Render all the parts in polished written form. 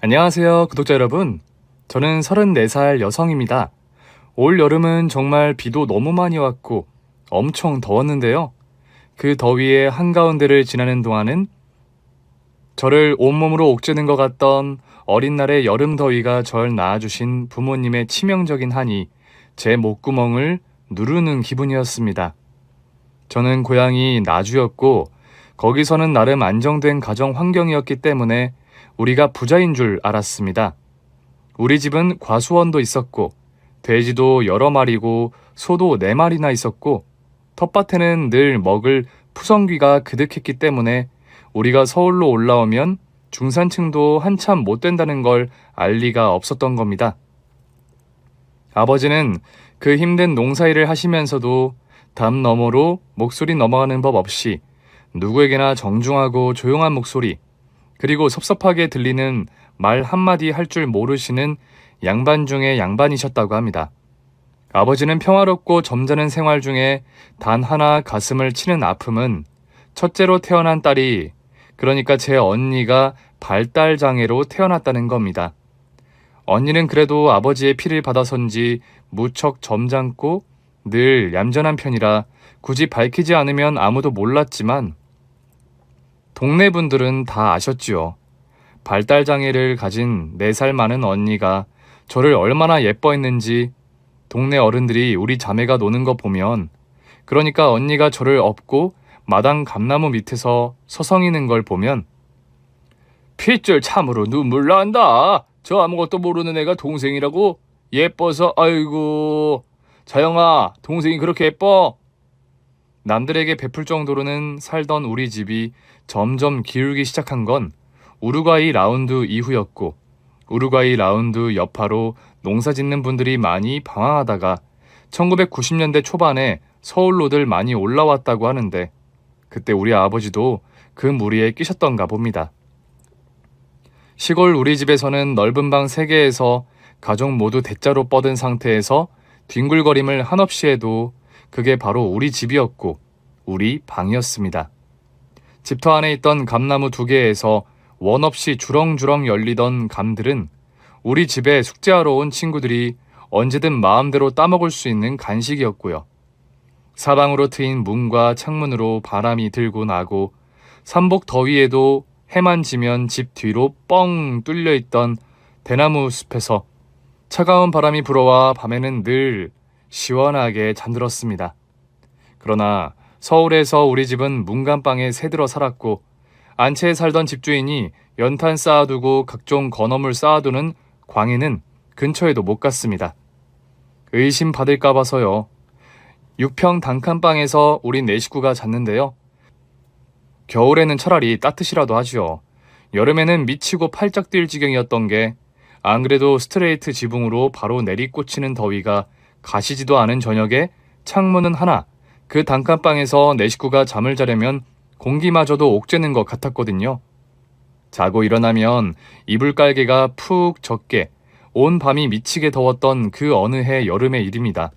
안녕하세요, 구독자 여러분. 저는 34살 여성입니다. 올 여름은 정말 비도 너무 많이 왔고 엄청 더웠는데요. 그 더위의 한가운데를 지나는 동안은 저를 온몸으로 옥죄는 것 같던 어린 날의 여름 더위가 절 낳아주신 부모님의 치명적인 한이 제 목구멍을 누르는 기분이었습니다. 저는 고향이 나주였고 거기서는 나름 안정된 가정 환경이었기 때문에 우리가 부자인 줄 알았습니다. 우리 집은 과수원도 있었고 돼지도 여러 마리고 소도 4마리나 있었고 텃밭에는 늘 먹을 푸성귀가 그득했기 때문에 우리가 서울로 올라오면 중산층도 한참 못 된다는 걸 알 리가 없었던 겁니다. 아버지는 그 힘든 농사일을 하시면서도 담 너머로 목소리 넘어가는 법 없이 누구에게나 정중하고 조용한 목소리, 그리고 섭섭하게 들리는 말 한마디 할 줄 모르시는 양반 중에 양반이셨다고 합니다. 아버지는 평화롭고 점잖은 생활 중에 단 하나 가슴을 치는 아픔은 첫째로 태어난 딸이, 그러니까 제 언니가 발달장애로 태어났다는 겁니다. 언니는 그래도 아버지의 피를 받아선지 무척 점잖고 늘 얌전한 편이라 굳이 밝히지 않으면 아무도 몰랐지만 동네 분들은 다 아셨지요. 발달장애를 가진 4살 많은 언니가 저를 얼마나 예뻐했는지 동네 어른들이 우리 자매가 노는 거 보면, 그러니까 언니가 저를 업고 마당 감나무 밑에서 서성이는 걸 보면 핏줄 참으로 눈물 난다. 저 아무것도 모르는 애가 동생이라고? 예뻐서 아이고. 자영아, 동생이 그렇게 예뻐? 남들에게 베풀 정도로는 살던 우리 집이 점점 기울기 시작한 건 우루과이 라운드 이후였고, 우루과이 라운드 여파로 농사 짓는 분들이 많이 방황하다가 1990년대 초반에 서울로들 많이 올라왔다고 하는데, 그때 우리 아버지도 그 무리에 끼셨던가 봅니다. 시골 우리 집에서는 넓은 방 3개에서 가족 모두 대자로 뻗은 상태에서 뒹굴거림을 한없이 해도 그게 바로 우리 집이었고 우리 방이었습니다. 집터 안에 있던 감나무 2개에서 원 없이 주렁주렁 열리던 감들은 우리 집에 숙제하러 온 친구들이 언제든 마음대로 따먹을 수 있는 간식이었고요. 사방으로 트인 문과 창문으로 바람이 들고 나고 삼복 더위에도 해만 지면 집 뒤로 뻥 뚫려있던 대나무 숲에서 차가운 바람이 불어와 밤에는 늘 시원하게 잠들었습니다. 그러나 서울에서 우리 집은 문간방에 새들어 살았고 안채에 살던 집주인이 연탄 쌓아두고 각종 건어물 쌓아두는 광에는 근처에도 못 갔습니다. 의심받을까 봐서요. 6평 단칸방에서 우리 4식구가 잤는데요. 겨울에는 차라리 따뜻이라도 하지요. 여름에는 미치고 팔짝 뛸 지경이었던 게 안 그래도 스트레이트 지붕으로 바로 내리꽂히는 더위가 가시지도 않은 저녁에 창문은 하나, 그 단칸방에서 4식구가 잠을 자려면 공기마저도 옥죄는 것 같았거든요. 자고 일어나면 이불 깔개가 푹 젖게 온 밤이 미치게 더웠던 그 어느 해 여름의 일입니다.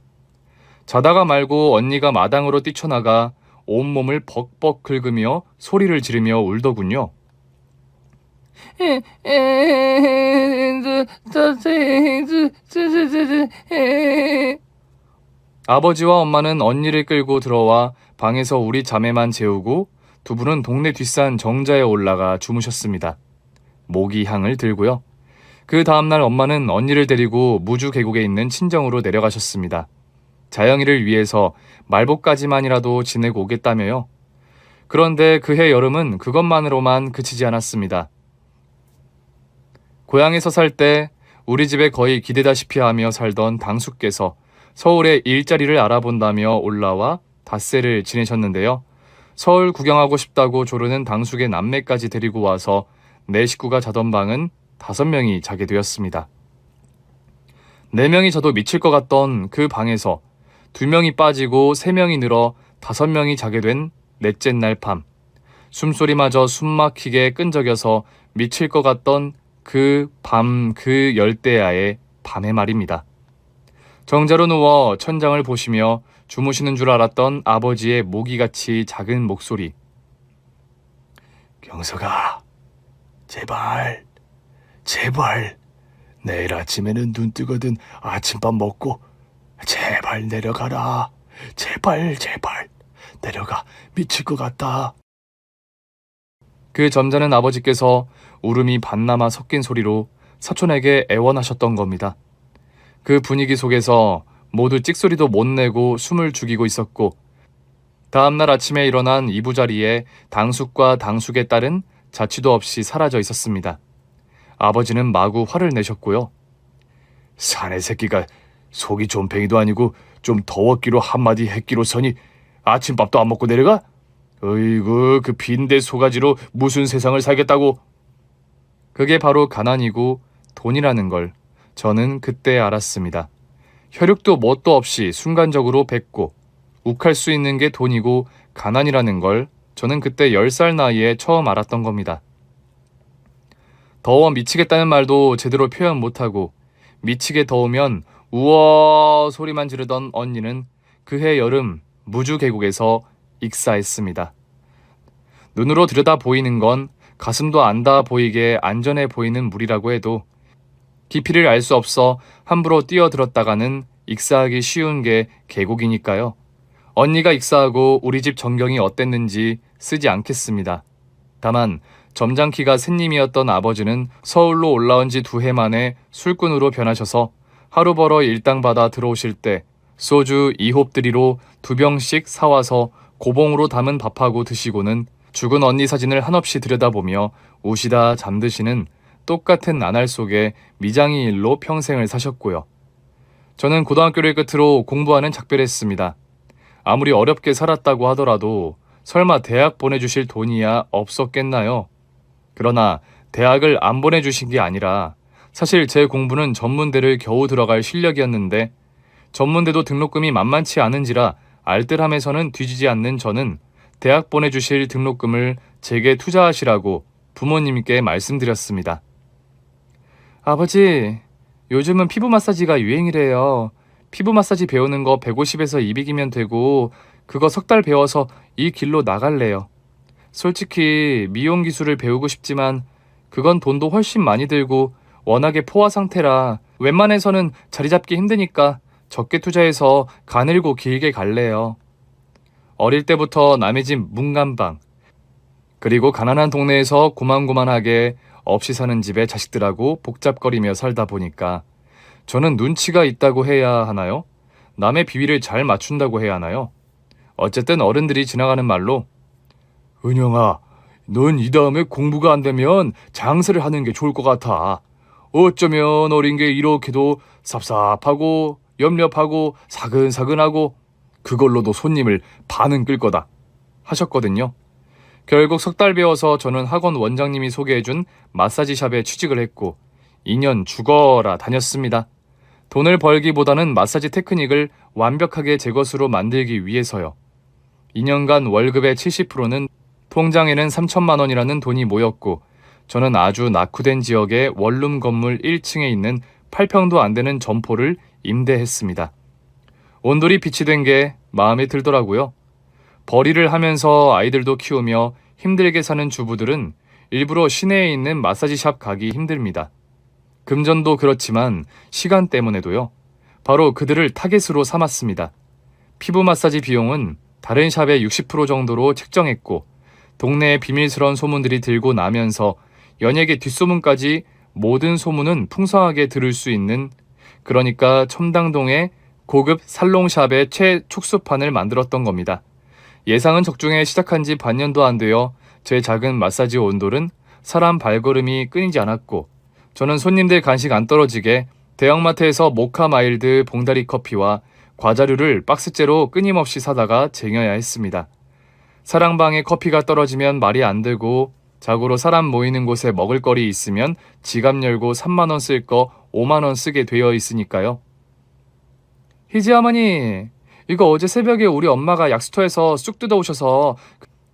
자다가 말고 언니가 마당으로 뛰쳐나가 온몸을 벅벅 긁으며 소리를 지르며 울더군요. 아버지와 엄마는 언니를 끌고 들어와 방에서 우리 자매만 재우고 두 분은 동네 뒷산 정자에 올라가 주무셨습니다. 모기향을 들고요. 그 다음날 엄마는 언니를 데리고 무주 계곡에 있는 친정으로 내려가셨습니다. 자영이를 위해서 말복까지만이라도 지내고 오겠다며요. 그런데 그해 여름은 그것만으로만 그치지 않았습니다. 고향에서 살 때 우리 집에 거의 기대다시피 하며 살던 당숙께서 서울에 일자리를 알아본다며 올라와 닷새를 지내셨는데요. 서울 구경하고 싶다고 조르는 당숙의 남매까지 데리고 와서 4식구가 자던 방은 5명이 자게 되었습니다. 4명이 자도 미칠 것 같던 그 방에서 2명이 빠지고 3명이 늘어 5명이 자게 된 넷째 날 밤, 숨소리마저 숨막히게 끈적여서 미칠 것 같던 그 밤, 그 열대야의 밤의 말입니다. 정자로 누워 천장을 보시며 주무시는 줄 알았던 아버지의 모기같이 작은 목소리. 경석아, 제발 제발 내일 아침에는 눈 뜨거든 아침밥 먹고 제발 내려가라. 제발 내려가. 미칠 것 같다. 그 점잖은 아버지께서 울음이 반나마 섞인 소리로 사촌에게 애원하셨던 겁니다. 그 분위기 속에서 모두 찍소리도 못 내고 숨을 죽이고 있었고, 다음날 아침에 일어난 이부자리에 당숙과 당숙에 따른 자취도 없이 사라져 있었습니다. 아버지는 마구 화를 내셨고요. 사내 새끼가 속이 좀팽이도 아니고 좀 더웠기로 한마디 했기로서니 아침밥도 안 먹고 내려가? 어이구, 그 빈대 소가지로 무슨 세상을 살겠다고. 그게 바로 가난이고 돈이라는 걸 저는 그때 알았습니다. 혈육도 뭣도 없이 순간적으로 뱉고 욱할 수 있는 게 돈이고 가난이라는 걸 저는 그때 10살 나이에 처음 알았던 겁니다. 더워 미치겠다는 말도 제대로 표현 못하고 미치게 더우면 우어 소리만 지르던 언니는 그해 여름 무주 계곡에서 익사했습니다. 눈으로 들여다 보이는 건 가슴도 안 닿아 보이게 안전해 보이는 물이라고 해도 깊이를 알 수 없어 함부로 뛰어들었다가는 익사하기 쉬운 게 계곡이니까요. 언니가 익사하고 우리 집 전경이 어땠는지 쓰지 않겠습니다. 다만 점잖기가 샌님이었던 아버지는 서울로 올라온 지 2해 만에 술꾼으로 변하셔서 하루 벌어 일당 받아 들어오실 때 소주 2홉들이로 2병씩 사와서 고봉으로 담은 밥하고 드시고는 죽은 언니 사진을 한없이 들여다보며 우시다 잠드시는 똑같은 나날 속에 미장이 일로 평생을 사셨고요. 저는 고등학교를 끝으로 공부하는 작별했습니다. 아무리 어렵게 살았다고 하더라도 설마 대학 보내주실 돈이야 없었겠나요? 그러나 대학을 안 보내주신 게 아니라 사실 제 공부는 전문대를 겨우 들어갈 실력이었는데 전문대도 등록금이 만만치 않은지라 알뜰함에서는 뒤지지 않는 저는 대학 보내주실 등록금을 제게 투자하시라고 부모님께 말씀드렸습니다. 아버지, 요즘은 피부 마사지가 유행이래요. 피부 마사지 배우는 거 150에서 200이면 되고 그거 3달 배워서 이 길로 나갈래요. 솔직히 미용 기술을 배우고 싶지만 그건 돈도 훨씬 많이 들고 워낙에 포화 상태라 웬만해서는 자리 잡기 힘드니까 적게 투자해서 가늘고 길게 갈래요. 어릴 때부터 남의 집 문간방 그리고 가난한 동네에서 고만고만하게 없이 사는 집에 자식들하고 복잡거리며 살다 보니까 저는 눈치가 있다고 해야 하나요? 남의 비위를 잘 맞춘다고 해야 하나요? 어쨌든 어른들이 지나가는 말로 은영아, 넌 이 다음에 공부가 안 되면 장사를 하는 게 좋을 것 같아. 어쩌면 어린 게 이렇게도 삽삽하고 염렵하고 사근사근하고 그걸로도 손님을 반은 끌 거다 하셨거든요. 결국 3달 배워서 저는 학원 원장님이 소개해준 마사지샵에 취직을 했고 2년 죽어라 다녔습니다. 돈을 벌기보다는 마사지 테크닉을 완벽하게 제 것으로 만들기 위해서요. 2년간 월급의 70%는 통장에는 3천만 원이라는 돈이 모였고 저는 아주 낙후된 지역의 원룸 건물 1층에 있는 8평도 안 되는 점포를 임대했습니다. 온돌이 빛이 된 게 마음에 들더라고요. 벌이를 하면서 아이들도 키우며 힘들게 사는 주부들은 일부러 시내에 있는 마사지샵 가기 힘듭니다. 금전도 그렇지만 시간 때문에도요. 바로 그들을 타겟으로 삼았습니다. 피부 마사지 비용은 다른 샵의 60% 정도로 책정했고 동네에 비밀스러운 소문들이 들고 나면서 연예계 뒷소문까지 모든 소문은 풍성하게 들을 수 있는 그러니까 첨당동의 고급 살롱샵의 최축소판을 만들었던 겁니다. 예상은 적중해 시작한 지 반년도 안 되어 제 작은 마사지 온돌은 사람 발걸음이 끊이지 않았고 저는 손님들 간식 안 떨어지게 대형마트에서 모카 마일드 봉다리 커피와 과자류를 박스째로 끊임없이 사다가 쟁여야 했습니다. 사랑방에 커피가 떨어지면 말이 안 되고 자고로 사람 모이는 곳에 먹을거리 있으면 지갑 열고 3만 원 쓸 거 5만 원 쓰게 되어 있으니까요. 희지 어머니, 이거 어제 새벽에 우리 엄마가 약수터에서 쑥 뜯어오셔서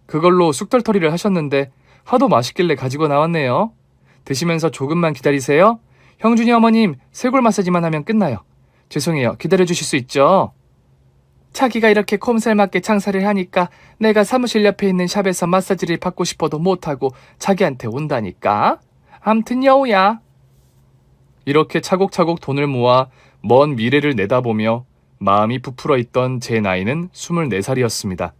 그걸로 쑥털터리를 하셨는데 하도 맛있길래 가지고 나왔네요. 드시면서 조금만 기다리세요. 형준이 어머님 쇄골 마사지만 하면 끝나요. 죄송해요. 기다려주실 수 있죠? 자기가 이렇게 콤살맞게 장사를 하니까 내가 사무실 옆에 있는 샵에서 마사지를 받고 싶어도 못하고 자기한테 온다니까. 암튼 여우야, 이렇게 차곡차곡 돈을 모아 먼 미래를 내다보며 마음이 부풀어 있던 제 나이는 24살이었습니다.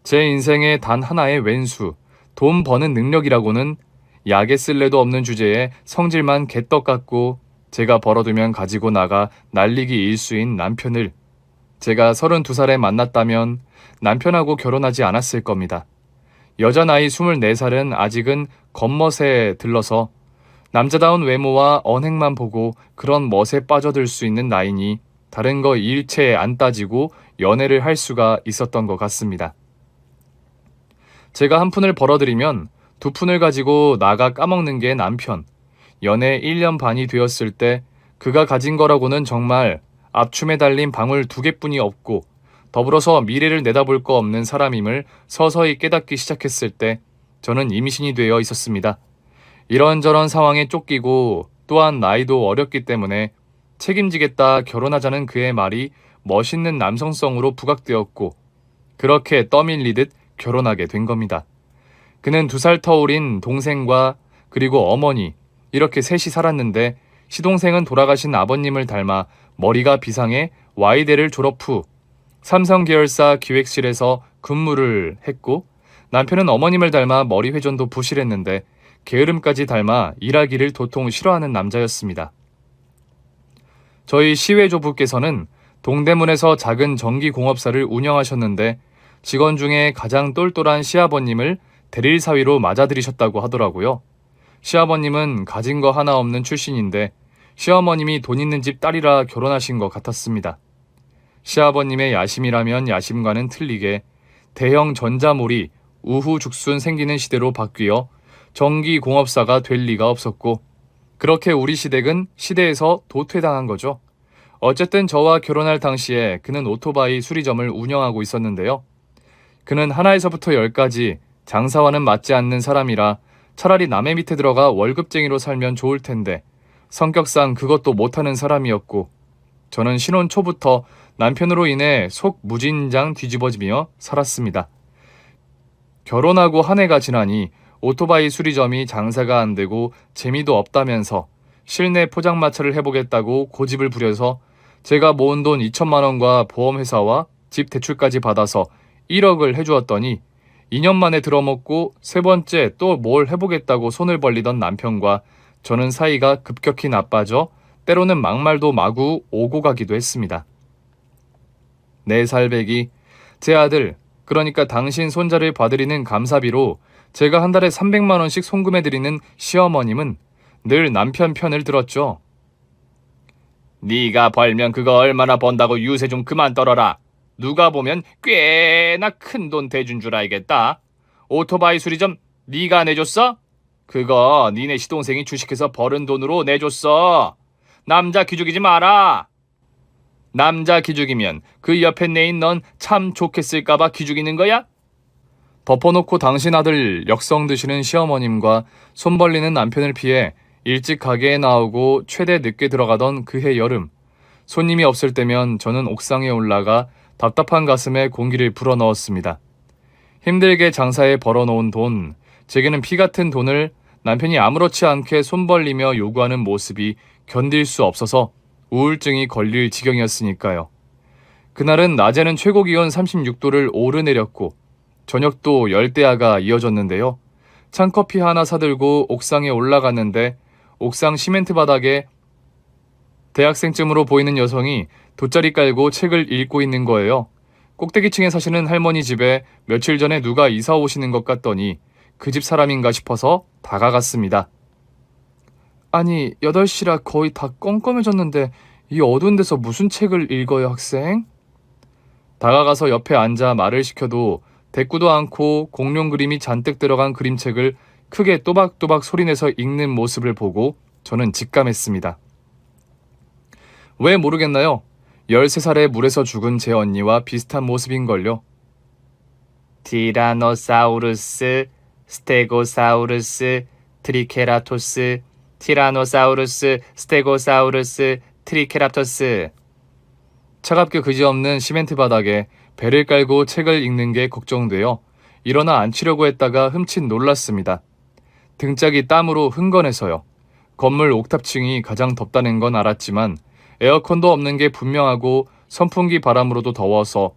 제 인생의 단 하나의 왼수, 돈 버는 능력이라고는 약에 쓸래도 없는 주제에 성질만 개떡 같고 제가 벌어두면 가지고 나가 날리기 일수인 남편을 제가 32살에 만났다면 남편하고 결혼하지 않았을 겁니다. 여자 나이 24살은 아직은 겉멋에 들러서 남자다운 외모와 언행만 보고 그런 멋에 빠져들 수 있는 나이니 다른 거 일체 안 따지고 연애를 할 수가 있었던 것 같습니다. 제가 한 푼을 벌어들이면 두 푼을 가지고 나가 까먹는 게 남편. 연애 1년 반이 되었을 때 그가 가진 거라고는 정말 앞춤에 달린 방울 2개뿐이 없고 더불어서 미래를 내다볼 거 없는 사람임을 서서히 깨닫기 시작했을 때 저는 임신이 되어 있었습니다. 이런저런 상황에 쫓기고 또한 나이도 어렸기 때문에 책임지겠다 결혼하자는 그의 말이 멋있는 남성성으로 부각되었고 그렇게 떠밀리듯 결혼하게 된 겁니다. 그는 2살 터울인 동생과 그리고 어머니 이렇게 셋이 살았는데 시동생은 돌아가신 아버님을 닮아 머리가 비상해 Y대를 졸업 후 삼성 계열사 기획실에서 근무를 했고 남편은 어머님을 닮아 머리 회전도 부실했는데 게으름까지 닮아 일하기를 도통 싫어하는 남자였습니다. 저희 시외조부께서는 동대문에서 작은 전기공업사를 운영하셨는데 직원 중에 가장 똘똘한 시아버님을 대릴사위로 맞아들이셨다고 하더라고요. 시아버님은 가진 거 하나 없는 출신인데 시어머님이 돈 있는 집 딸이라 결혼하신 것 같았습니다. 시아버님의 야심이라면 야심과는 틀리게 대형 전자몰이 우후죽순 생기는 시대로 바뀌어 전기공업사가 될 리가 없었고 그렇게 우리 시댁은 시대에서 도태당한 거죠. 어쨌든 저와 결혼할 당시에 그는 오토바이 수리점을 운영하고 있었는데요. 그는 하나에서부터 10까지 장사와는 맞지 않는 사람이라 차라리 남의 밑에 들어가 월급쟁이로 살면 좋을 텐데 성격상 그것도 못하는 사람이었고 저는 신혼 초부터 남편으로 인해 속 무진장 뒤집어지며 살았습니다. 결혼하고 한 해가 지나니 오토바이 수리점이 장사가 안 되고 재미도 없다면서 실내 포장마차를 해보겠다고 고집을 부려서 제가 모은 돈 2천만 원과 보험회사와 집 대출까지 받아서 1억을 해주었더니 2년 만에 들어먹고 세 번째 또 뭘 해보겠다고 손을 벌리던 남편과 저는 사이가 급격히 나빠져 때로는 막말도 마구 오고 가기도 했습니다. 4살 배기, 제 아들, 그러니까 당신 손자를 봐드리는 감사비로 제가 한 달에 300만 원씩 송금해드리는 시어머님은 늘 남편 편을 들었죠. 네가 벌면 그거 얼마나 번다고 유세 좀 그만 떨어라. 누가 보면 꽤나 큰 돈 대준 줄 알겠다. 오토바이 수리점 네가 내줬어? 그거 니네 시동생이 주식해서 벌은 돈으로 내줬어. 남자 기죽이지 마라. 남자 기죽이면 그 옆에 내인 넌 참 좋겠을까봐 기죽이는 거야? 덮어놓고 당신 아들 역성 드시는 시어머님과 손 벌리는 남편을 피해 일찍 가게에 나오고 최대 늦게 들어가던 그해 여름. 손님이 없을 때면 저는 옥상에 올라가 답답한 가슴에 공기를 불어넣었습니다. 힘들게 장사에 벌어놓은 돈, 제게는 피 같은 돈을 남편이 아무렇지 않게 손 벌리며 요구하는 모습이 견딜 수 없어서 우울증이 걸릴 지경이었으니까요. 그날은 낮에는 최고 기온 36도를 오르내렸고 저녁도 열대야가 이어졌는데요. 찬커피 하나 사들고 옥상에 올라갔는데 옥상 시멘트 바닥에 대학생쯤으로 보이는 여성이 돗자리 깔고 책을 읽고 있는 거예요. 꼭대기층에 사시는 할머니 집에 며칠 전에 누가 이사 오시는 것 같더니 그 집 사람인가 싶어서 다가갔습니다. 아니 8시라 거의 다 껌껌해졌는데 이 어두운 데서 무슨 책을 읽어요 학생? 다가가서 옆에 앉아 말을 시켜도 대꾸도 않고 공룡 그림이 잔뜩 들어간 그림책을 크게 또박또박 소리내서 읽는 모습을 보고 저는 직감했습니다. 왜 모르겠나요? 13살에 물에서 죽은 제 언니와 비슷한 모습인걸요. 티라노사우루스, 스테고사우루스, 트리케라토스, 티라노사우루스, 스테고사우루스, 트리케라토스. 차갑게 그지없는 시멘트 바닥에 배를 깔고 책을 읽는 게 걱정되어 일어나 앉히려고 했다가 흠칫 놀랐습니다. 등짝이 땀으로 흥건해서요. 건물 옥탑층이 가장 덥다는 건 알았지만 에어컨도 없는 게 분명하고 선풍기 바람으로도 더워서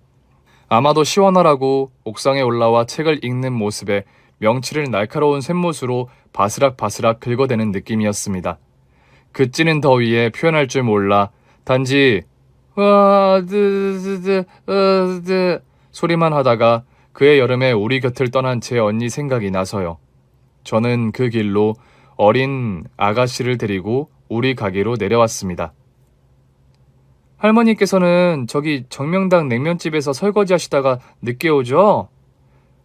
아마도 시원하라고 옥상에 올라와 책을 읽는 모습에 명치를 날카로운 쇳못으로 바스락바스락 긁어대는 느낌이었습니다. 그 찌는 더위에 표현할 줄 몰라 단지 소리만 하다가 그의 여름에 우리 곁을 떠난 제 언니 생각이 나서요. 저는 그 길로 어린 아가씨를 데리고 우리 가게로 내려왔습니다. 할머니께서는 저기 정명당 냉면집에서 설거지 하시다가 늦게 오죠?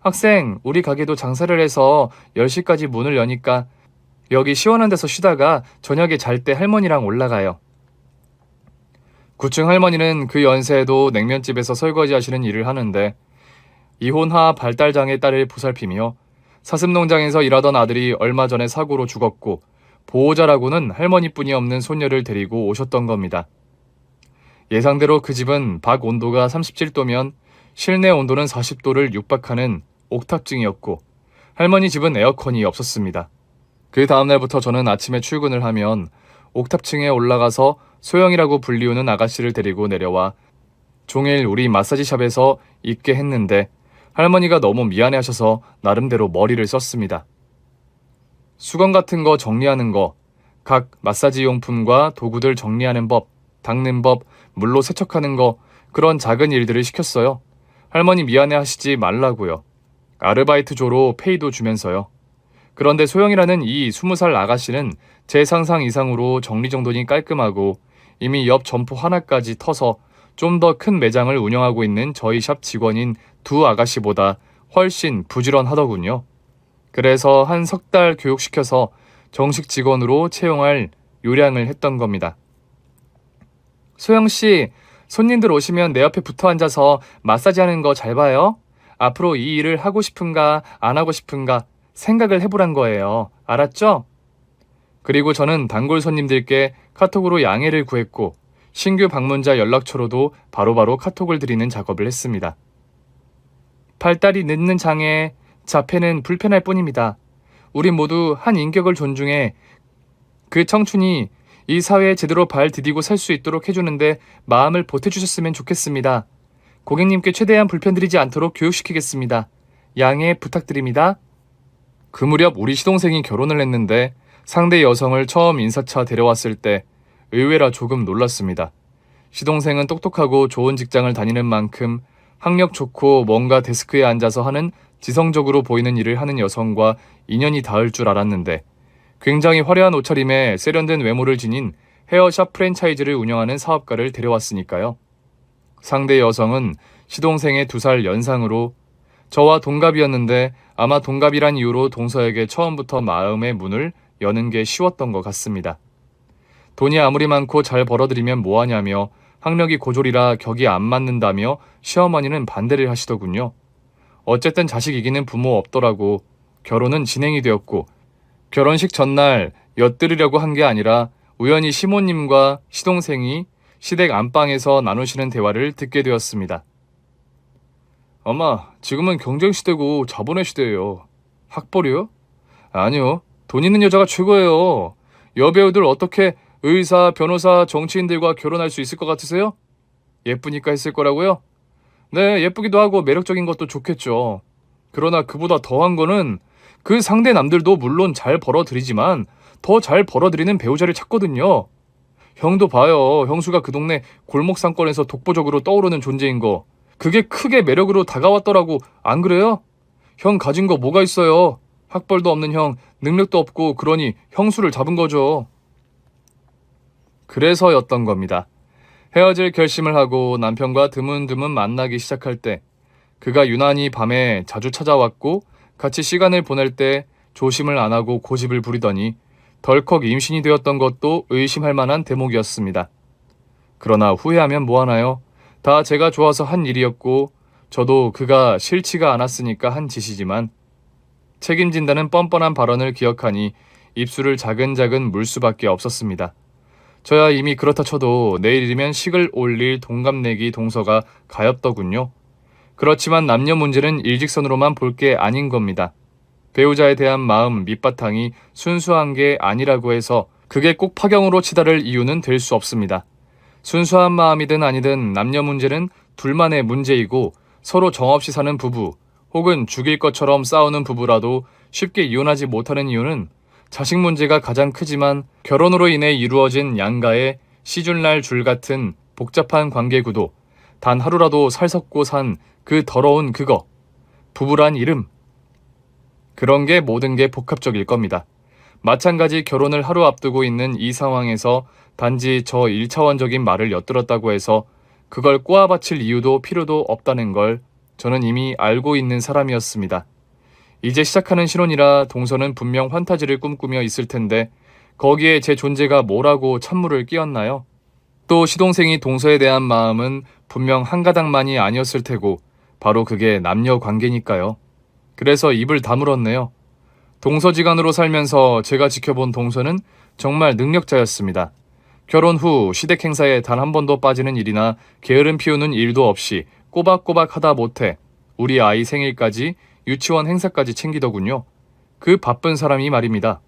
학생, 우리 가게도 장사를 해서 10시까지 문을 여니까 여기 시원한 데서 쉬다가 저녁에 잘 때 할머니랑 올라가요. 9층 할머니는 그 연세에도 냉면집에서 설거지 하시는 일을 하는데 이혼하 발달장애 딸을 보살피며 사슴농장에서 일하던 아들이 얼마 전에 사고로 죽었고 보호자라고는 할머니뿐이 없는 손녀를 데리고 오셨던 겁니다. 예상대로 그 집은 밖 온도가 37도면 실내 온도는 40도를 육박하는 옥탑증이었고 할머니 집은 에어컨이 없었습니다. 그 다음날부터 저는 아침에 출근을 하면 옥탑층에 올라가서 소영이라고 불리우는 아가씨를 데리고 내려와 종일 우리 마사지샵에서 있게 했는데 할머니가 너무 미안해하셔서 나름대로 머리를 썼습니다. 수건 같은 거 정리하는 거, 각 마사지 용품과 도구들 정리하는 법, 닦는 법, 물로 세척하는 거 그런 작은 일들을 시켰어요. 할머니 미안해하시지 말라고요. 아르바이트 조로 페이도 주면서요. 그런데 소영이라는 이 20살 아가씨는 제 상상 이상으로 정리정돈이 깔끔하고 이미 옆 점포 하나까지 터서 좀 더 큰 매장을 운영하고 있는 저희 샵 직원인 두 아가씨보다 훨씬 부지런하더군요. 그래서 한 3달 교육시켜서 정식 직원으로 채용할 요량을 했던 겁니다. 소영씨, 손님들 오시면 내 옆에 붙어 앉아서 마사지 하는 거 잘 봐요. 앞으로 이 일을 하고 싶은가 안 하고 싶은가 생각을 해보란 거예요. 알았죠? 그리고 저는 단골 손님들께 카톡으로 양해를 구했고 신규 방문자 연락처로도 바로바로 카톡을 드리는 작업을 했습니다. 발달이 늦는 장애, 자폐는 불편할 뿐입니다. 우리 모두 한 인격을 존중해 그 청춘이 이 사회에 제대로 발 디디고 살 수 있도록 해주는데 마음을 보태주셨으면 좋겠습니다. 고객님께 최대한 불편드리지 않도록 교육시키겠습니다. 양해 부탁드립니다. 그 무렵 우리 시동생이 결혼을 했는데 상대 여성을 처음 인사차 데려왔을 때 의외라 조금 놀랐습니다. 시동생은 똑똑하고 좋은 직장을 다니는 만큼 학력 좋고 뭔가 데스크에 앉아서 하는 지성적으로 보이는 일을 하는 여성과 인연이 닿을 줄 알았는데 굉장히 화려한 옷차림에 세련된 외모를 지닌 헤어샵 프랜차이즈를 운영하는 사업가를 데려왔으니까요. 상대 여성은 시동생의 2살 연상으로 저와 동갑이었는데 아마 동갑이란 이유로 동서에게 처음부터 마음의 문을 여는 게 쉬웠던 것 같습니다. 돈이 아무리 많고 잘 벌어들이면 뭐하냐며 학력이 고졸이라 격이 안 맞는다며 시어머니는 반대를 하시더군요. 어쨌든 자식 이기는 부모 없더라고. 결혼은 진행이 되었고 결혼식 전날 엿들으려고 한 게 아니라 우연히 시모님과 시동생이 시댁 안방에서 나누시는 대화를 듣게 되었습니다. 엄마, 지금은 경쟁시대고 자본의 시대예요. 학벌이요? 아니요. 돈 있는 여자가 최고예요. 여배우들 어떻게 의사, 변호사, 정치인들과 결혼할 수 있을 것 같으세요? 예쁘니까 했을 거라고요? 네, 예쁘기도 하고 매력적인 것도 좋겠죠. 그러나 그보다 더한 거는 그 상대 남들도 물론 잘 벌어들이지만 더 잘 벌어들이는 배우자를 찾거든요. 형도 봐요. 형수가 그 동네 골목 상권에서 독보적으로 떠오르는 존재인 거. 그게 크게 매력으로 다가왔더라고. 안 그래요? 형 가진 거 뭐가 있어요? 학벌도 없는 형, 능력도 없고 그러니 형수를 잡은 거죠. 그래서였던 겁니다. 헤어질 결심을 하고 남편과 드문드문 만나기 시작할 때 그가 유난히 밤에 자주 찾아왔고 같이 시간을 보낼 때 조심을 안 하고 고집을 부리더니 덜컥 임신이 되었던 것도 의심할 만한 대목이었습니다. 그러나 후회하면 뭐하나요? 다 제가 좋아서 한 일이었고 저도 그가 싫지가 않았으니까 한 짓이지만 책임진다는 뻔뻔한 발언을 기억하니 입술을 자근자근 물 수밖에 없었습니다. 저야 이미 그렇다 쳐도 내일이면 식을 올릴 동갑내기 동서가 가엾더군요. 그렇지만 남녀 문제는 일직선으로만 볼 게 아닌 겁니다. 배우자에 대한 마음 밑바탕이 순수한 게 아니라고 해서 그게 꼭 파경으로 치달을 이유는 될 수 없습니다. 순수한 마음이든 아니든 남녀 문제는 둘만의 문제이고 서로 정없이 사는 부부 혹은 죽일 것처럼 싸우는 부부라도 쉽게 이혼하지 못하는 이유는 자식 문제가 가장 크지만 결혼으로 인해 이루어진 양가의 시줄날 줄 같은 복잡한 관계 구도, 단 하루라도 살 섞고 산 그 더러운 그거, 부부란 이름. 그런 게 모든 게 복합적일 겁니다. 마찬가지 결혼을 하루 앞두고 있는 이 상황에서 단지 저 1차원적인 말을 엿들었다고 해서 그걸 꼬아바칠 이유도 필요도 없다는 걸 저는 이미 알고 있는 사람이었습니다. 이제 시작하는 신혼이라 동서는 분명 환타지를 꿈꾸며 있을 텐데 거기에 제 존재가 뭐라고 찬물을 끼얹나요? 또 시동생이 동서에 대한 마음은 분명 한 가닥만이 아니었을 테고 바로 그게 남녀 관계니까요. 그래서 입을 다물었네요. 동서지간으로 살면서 제가 지켜본 동서는 정말 능력자였습니다. 결혼 후 시댁 행사에 단 한 번도 빠지는 일이나 게으름 피우는 일도 없이 꼬박꼬박 하다 못해 우리 아이 생일까지 유치원 행사까지 챙기더군요. 그 바쁜 사람이 말입니다.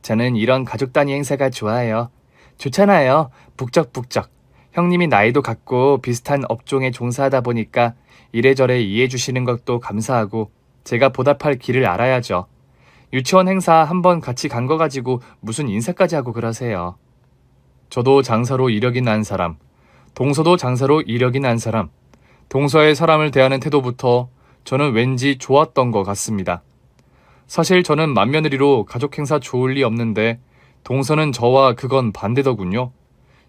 저는 이런 가족 단위 행사가 좋아요. 좋잖아요. 북적북적. 형님이 나이도 같고 비슷한 업종에 종사하다 보니까 이래저래 이해해 주시는 것도 감사하고 제가 보답할 길을 알아야죠. 유치원 행사 한번 같이 간 거 가지고 무슨 인사까지 하고 그러세요. 저도 장사로 이력이 난 사람, 동서도 장사로 이력이 난 사람, 동서의 사람을 대하는 태도부터 저는 왠지 좋았던 것 같습니다. 사실 저는 맏며느리로 가족 행사 좋을 리 없는데 동서는 저와 그건 반대더군요.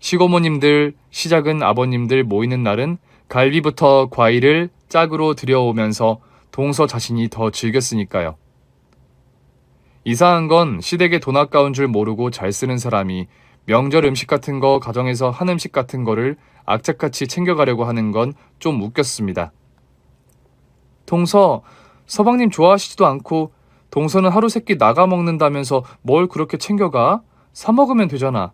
시고모님들, 시작은 아버님들 모이는 날은 갈비부터 과일을 짝으로 들여오면서 동서 자신이 더 즐겼으니까요. 이상한 건 시댁에 돈 아까운 줄 모르고 잘 쓰는 사람이 명절 음식 같은 거 가정에서 한 음식 같은 거를 악착같이 챙겨가려고 하는 건 좀 웃겼습니다. 동서, 서방님 좋아하시지도 않고 동서는 하루 세끼 나가 먹는다면서 뭘 그렇게 챙겨가? 사 먹으면 되잖아.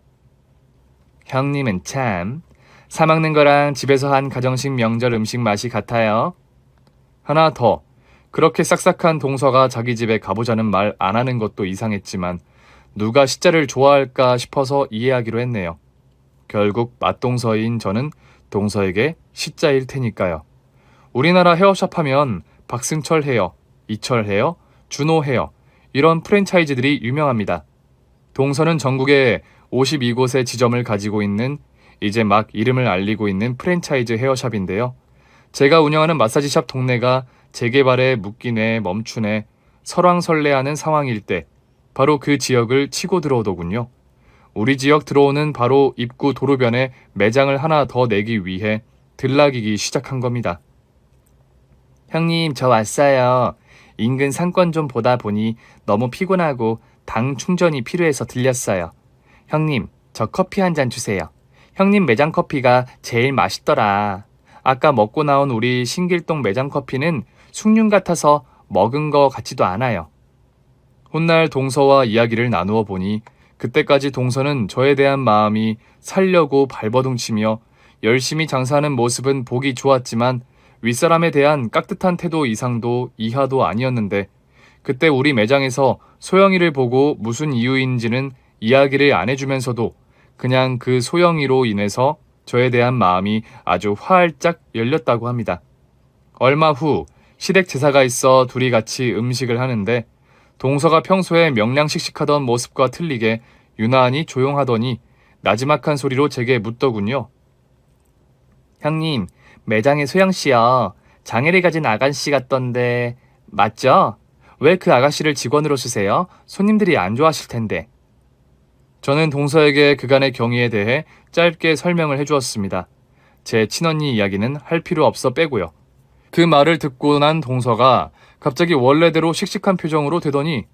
형님은 참, 사 먹는 거랑 집에서 한 가정식 명절 음식 맛이 같아요. 하나 더, 그렇게 싹싹한 동서가 자기 집에 가보자는 말 안 하는 것도 이상했지만 누가 시자를 좋아할까 싶어서 이해하기로 했네요. 결국 맏동서인 저는 동서에게 시자일 테니까요. 우리나라 헤어샵 하면 박승철 헤어, 이철 헤어, 준호 헤어 이런 프랜차이즈들이 유명합니다. 동서는 전국에 52곳의 지점을 가지고 있는 이제 막 이름을 알리고 있는 프랜차이즈 헤어샵인데요. 제가 운영하는 마사지샵 동네가 재개발에 묶이네 멈추네 설왕설래하는 상황일 때 바로 그 지역을 치고 들어오더군요. 우리 지역 들어오는 바로 입구 도로변에 매장을 하나 더 내기 위해 들락이기 시작한 겁니다. 형님, 저 왔어요. 인근 상권 좀 보다 보니 너무 피곤하고 당 충전이 필요해서 들렸어요. 형님, 저 커피 한 잔 주세요. 형님 매장 커피가 제일 맛있더라. 아까 먹고 나온 우리 신길동 매장 커피는 숭늉 같아서 먹은 거 같지도 않아요. 훗날 동서와 이야기를 나누어 보니 그때까지 동서는 저에 대한 마음이 살려고 발버둥치며 열심히 장사하는 모습은 보기 좋았지만 윗사람에 대한 깍듯한 태도 이상도 이하도 아니었는데 그때 우리 매장에서 소영이를 보고 무슨 이유인지는 이야기를 안 해주면서도 그냥 그 소영이로 인해서 저에 대한 마음이 아주 활짝 열렸다고 합니다. 얼마 후 시댁 제사가 있어 둘이 같이 음식을 하는데 동서가 평소에 명랑씩씩하던 모습과 틀리게 유난히 조용하더니 나지막한 소리로 제게 묻더군요. 형님, 매장에 소영씨요. 장애를 가진 아가씨 같던데 맞죠? 왜 그 아가씨를 직원으로 쓰세요? 손님들이 안 좋아하실 텐데. 저는 동서에게 그간의 경위에 대해 짧게 설명을 해주었습니다. 제 친언니 이야기는 할 필요 없어 빼고요. 그 말을 듣고 난 동서가 갑자기 원래대로 씩씩한 표정으로 되더니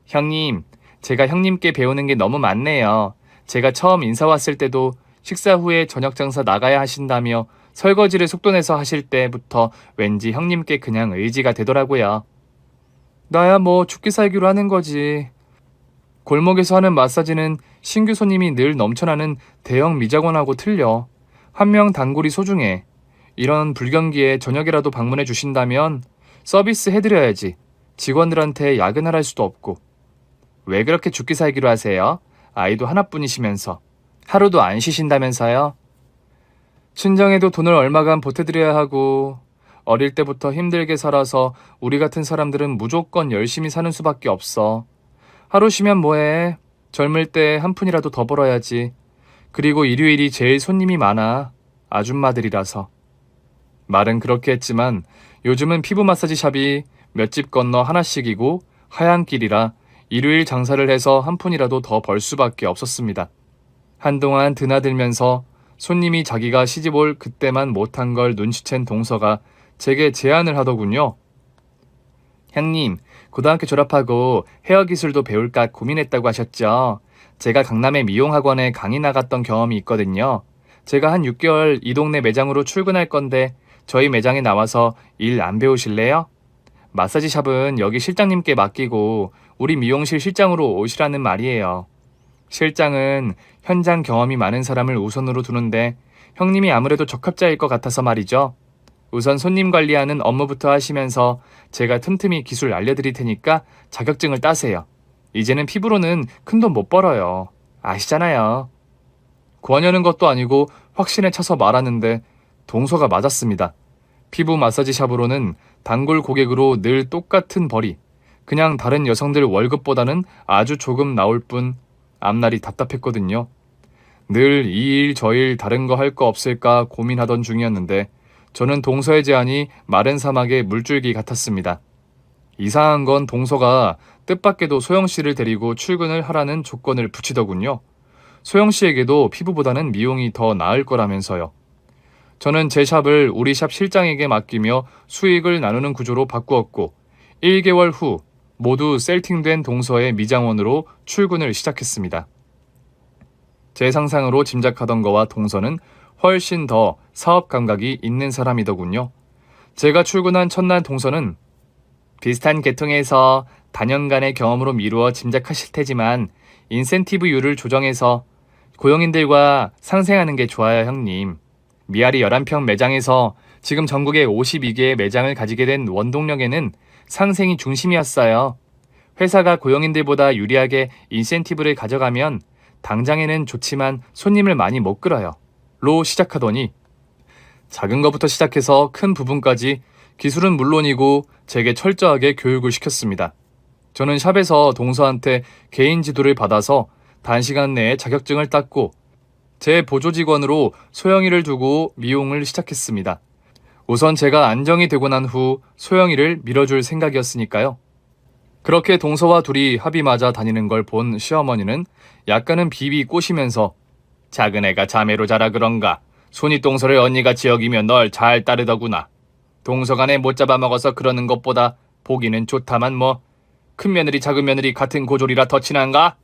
형님, 제가 형님께 배우는 게 너무 많네요. 제가 처음 인사 왔을 때도 식사 후에 저녁 장사 나가야 하신다며 설거지를 속도내서 하실 때부터 왠지 형님께 그냥 의지가 되더라고요. 나야 뭐 죽기 살기로 하는 거지. 골목에서 하는 마사지는 신규 손님이 늘 넘쳐나는 대형 미장원하고 틀려. 한 명 단골이 소중해. 이런 불경기에 저녁이라도 방문해 주신다면 서비스 해드려야지. 직원들한테 야근을 할 수도 없고. 왜 그렇게 죽기 살기로 하세요? 아이도 하나뿐이시면서. 하루도 안 쉬신다면서요? 친정에도 돈을 얼마간 보태드려야 하고 어릴 때부터 힘들게 살아서 우리 같은 사람들은 무조건 열심히 사는 수밖에 없어. 하루 쉬면 뭐해? 젊을 때 한 푼이라도 더 벌어야지. 그리고 일요일이 제일 손님이 많아. 아줌마들이라서. 말은 그렇게 했지만 요즘은 피부 마사지 샵이 몇 집 건너 하나씩이고 하얀 길이라 일요일 장사를 해서 한 푼이라도 더 벌 수밖에 없었습니다. 한동안 드나들면서 손님이 자기가 시집 올 그때만 못한 걸 눈치챈 동서가 제게 제안을 하더군요. 형님, 고등학교 졸업하고 헤어 기술도 배울까 고민했다고 하셨죠? 제가 강남의 미용학원에 강의 나갔던 경험이 있거든요. 제가 한 6개월 이 동네 매장으로 출근할 건데 저희 매장에 나와서 일 안 배우실래요? 마사지 샵은 여기 실장님께 맡기고 우리 미용실 실장으로 오시라는 말이에요. 실장은 현장 경험이 많은 사람을 우선으로 두는데 형님이 아무래도 적합자일 것 같아서 말이죠. 우선 손님 관리하는 업무부터 하시면서 제가 틈틈이 기술 알려드릴 테니까 자격증을 따세요. 이제는 피부로는 큰돈 못 벌어요. 아시잖아요. 권여는 것도 아니고 확신에 차서 말하는데 동서가 맞았습니다. 피부 마사지 샵으로는 단골 고객으로 늘 똑같은 벌이, 그냥 다른 여성들 월급보다는 아주 조금 나올 뿐 앞날이 답답했거든요. 늘 이 일 저 일 다른 거 할 거 없을까 고민하던 중이었는데 저는 동서의 제안이 마른 사막의 물줄기 같았습니다. 이상한 건 동서가 뜻밖에도 소영씨를 데리고 출근을 하라는 조건을 붙이더군요. 소영씨에게도 피부보다는 미용이 더 나을 거라면서요. 저는 제 샵을 우리 샵 실장에게 맡기며 수익을 나누는 구조로 바꾸었고 1개월 후 모두 셀팅된 동서의 미장원으로 출근을 시작했습니다. 제 상상으로 짐작하던 거와 동서는 훨씬 더 사업 감각이 있는 사람이더군요. 제가 출근한 첫날 동서는 비슷한 계통에서 단연간의 경험으로 미루어 짐작하실 테지만 인센티브율을 조정해서 고용인들과 상생하는 게 좋아요, 형님. 미아리 11평 매장에서 지금 전국에 52개의 매장을 가지게 된 원동력에는 상생이 중심이었어요. 회사가 고용인들보다 유리하게 인센티브를 가져가면 당장에는 좋지만 손님을 많이 못 끌어요. 로 시작하더니 작은 것부터 시작해서 큰 부분까지 기술은 물론이고 제게 철저하게 교육을 시켰습니다. 저는 샵에서 동서한테 개인 지도를 받아서 단시간 내에 자격증을 땄고 제 보조 직원으로 소영이를 두고 미용을 시작했습니다. 우선 제가 안정이 되고 난 후 소영이를 밀어줄 생각이었으니까요. 그렇게 동서와 둘이 합이 맞아 다니는 걸 본 시어머니는 약간은 비비 꼬시면서 작은 애가 자매로 자라 그런가 손이 동서를 언니같이 여기며 널 잘 따르더구나. 동서간에 못 잡아먹어서 그러는 것보다 보기는 좋다만 뭐 큰 며느리 작은 며느리 같은 고졸이라 더 친한가?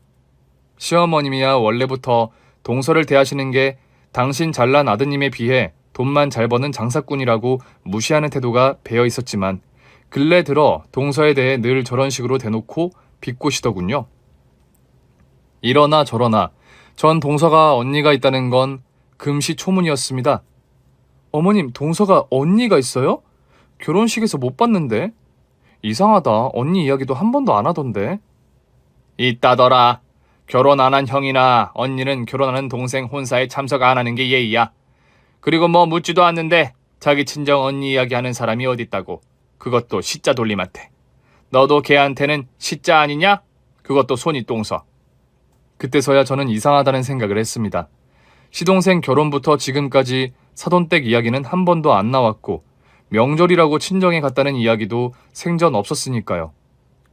시어머님이야 원래부터 동서를 대하시는 게 당신 잘난 아드님에 비해 돈만 잘 버는 장사꾼이라고 무시하는 태도가 배어 있었지만 근래 들어 동서에 대해 늘 저런 식으로 대놓고 비꼬시더군요. 이러나 저러나 전 동서가 언니가 있다는 건 금시초문이었습니다. 어머님, 동서가 언니가 있어요? 결혼식에서 못 봤는데. 이상하다. 언니 이야기도 한 번도 안 하던데. 있다더라. 결혼 안 한 형이나 언니는 결혼하는 동생 혼사에 참석 안 하는 게 예의야. 그리고 뭐 묻지도 않는데 자기 친정 언니 이야기하는 사람이 어딨다고. 그것도 시자 돌림한테. 너도 걔한테는 시자 아니냐? 그것도 손이 동서. 그때서야 저는 이상하다는 생각을 했습니다. 시동생 결혼부터 지금까지 사돈댁 이야기는 한 번도 안 나왔고 명절이라고 친정에 갔다는 이야기도 생전 없었으니까요.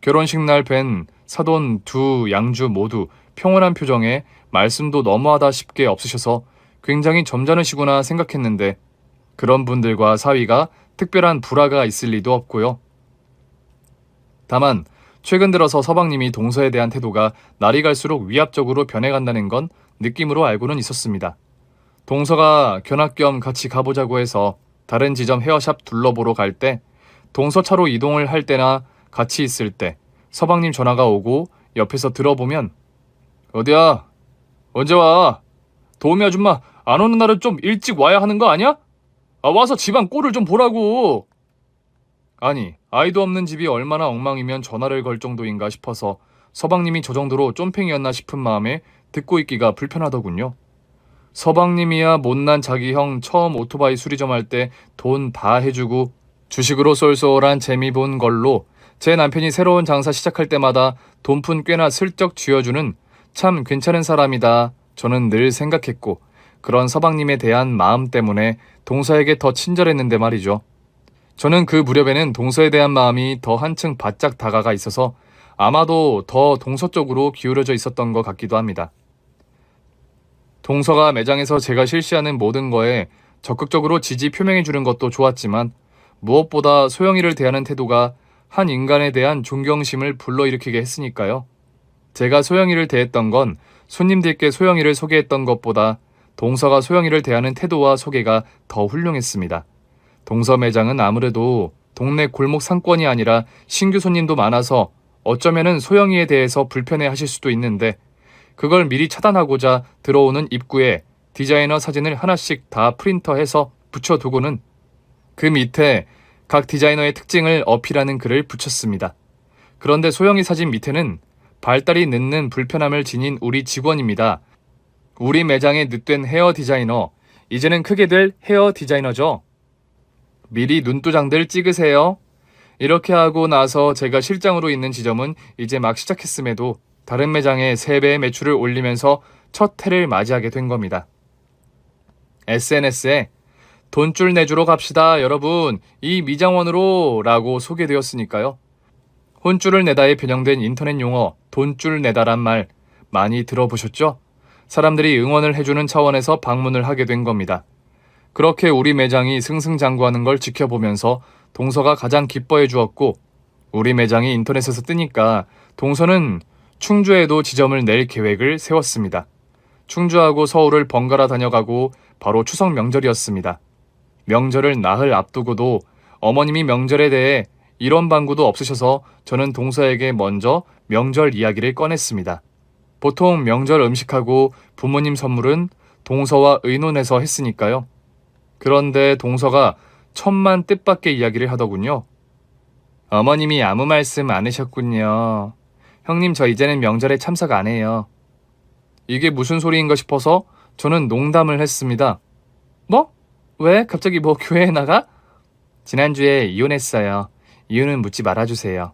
결혼식 날 뵌 사돈 두 양주 모두 평온한 표정에 말씀도 너무하다 싶게 없으셔서 굉장히 점잖으시구나 생각했는데 그런 분들과 사위가 특별한 불화가 있을 리도 없고요. 다만 최근 들어서 서방님이 동서에 대한 태도가 날이 갈수록 위압적으로 변해간다는 건 느낌으로 알고는 있었습니다. 동서가 견학 겸 같이 가보자고 해서 다른 지점 헤어샵 둘러보러 갈 때 동서 차로 이동을 할 때나 같이 있을 때 서방님 전화가 오고 옆에서 들어보면 어디야? 언제 와? 도우미 아줌마 안 오는 날은 좀 일찍 와야 하는 거 아니야? 와서 집안 꼴을 좀 보라고. 아니, 아이도 없는 집이 얼마나 엉망이면 전화를 걸 정도인가 싶어서 서방님이 저 정도로 쫌팽이였나 싶은 마음에 듣고 있기가 불편하더군요. 서방님이야 못난 자기 형 처음 오토바이 수리점 할 때 돈 다 해주고 주식으로 쏠쏠한 재미 본 걸로 제 남편이 새로운 장사 시작할 때마다 돈푼 꽤나 슬쩍 쥐어주는 참 괜찮은 사람이다 저는 늘 생각했고 그런 서방님에 대한 마음 때문에 동서에게 더 친절했는데 말이죠. 저는 그 무렵에는 동서에 대한 마음이 더 한층 바짝 다가가 있어서 아마도 더 동서 쪽으로 기울어져 있었던 것 같기도 합니다. 동서가 매장에서 제가 실시하는 모든 거에 적극적으로 지지 표명해 주는 것도 좋았지만 무엇보다 소영이를 대하는 태도가 한 인간에 대한 존경심을 불러일으키게 했으니까요. 제가 소영이를 대했던 건 손님들께 소영이를 소개했던 것보다 동서가 소영이를 대하는 태도와 소개가 더 훌륭했습니다. 동서 매장은 아무래도 동네 골목 상권이 아니라 신규 손님도 많아서 어쩌면은 소영이에 대해서 불편해 하실 수도 있는데 그걸 미리 차단하고자 들어오는 입구에 디자이너 사진을 하나씩 다 프린터해서 붙여두고는 그 밑에 각 디자이너의 특징을 어필하는 글을 붙였습니다. 그런데 소영이 사진 밑에는 발달이 늦는 불편함을 지닌 우리 직원입니다. 우리 매장의 늦된 헤어 디자이너, 이제는 크게 될 헤어 디자이너죠. 미리 눈도장들 찍으세요. 이렇게 하고 나서 제가 실장으로 있는 지점은 이제 막 시작했음에도 다른 매장에 3배의 매출을 올리면서 첫 해를 맞이하게 된 겁니다. SNS에 돈줄 내주러 갑시다 여러분 이 미장원으로 라고 소개되었으니까요. 혼줄을 내다에 변형된 인터넷 용어 돈줄 내다란 말 많이 들어보셨죠? 사람들이 응원을 해주는 차원에서 방문을 하게 된 겁니다. 그렇게 우리 매장이 승승장구하는 걸 지켜보면서 동서가 가장 기뻐해 주었고 우리 매장이 인터넷에서 뜨니까 동서는 충주에도 지점을 낼 계획을 세웠습니다. 충주하고 서울을 번갈아 다녀가고 바로 추석 명절이었습니다. 명절을 나흘 앞두고도 어머님이 명절에 대해 이런 방구도 없으셔서 저는 동서에게 먼저 명절 이야기를 꺼냈습니다. 보통 명절 음식하고 부모님 선물은 동서와 의논해서 했으니까요. 그런데 동서가 천만 뜻밖의 이야기를 하더군요. 어머님이 아무 말씀 안 하셨군요. 형님 저 이제는 명절에 참석 안 해요. 이게 무슨 소리인가 싶어서 저는 농담을 했습니다. 뭐? 왜? 갑자기 뭐 교회에 나가? 지난주에 이혼했어요. 이유는 묻지 말아주세요.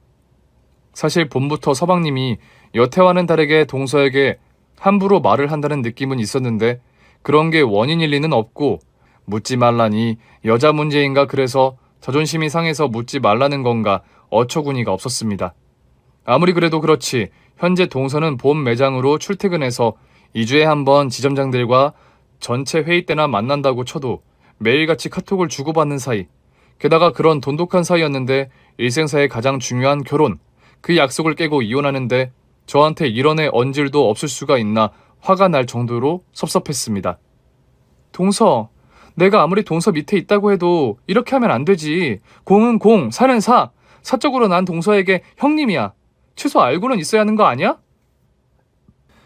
사실 봄부터 서방님이 여태와는 다르게 동서에게 함부로 말을 한다는 느낌은 있었는데 그런 게 원인일 리는 없고 묻지 말라니 여자 문제인가 그래서 자존심이 상해서 묻지 말라는 건가 어처구니가 없었습니다. 아무리 그래도 그렇지 현재 동서는 본 매장으로 출퇴근해서 2주에 한 번 지점장들과 전체 회의 때나 만난다고 쳐도 매일같이 카톡을 주고받는 사이 게다가 그런 돈독한 사이였는데 일생사의 가장 중요한 결혼 그 약속을 깨고 이혼하는데 저한테 이런 애 언질도 없을 수가 있나 화가 날 정도로 섭섭했습니다. 동서 내가 아무리 동서 밑에 있다고 해도 이렇게 하면 안 되지. 공은 공, 사는 사. 사적으로 난 동서에게 형님이야. 최소 알고는 있어야 하는 거 아니야?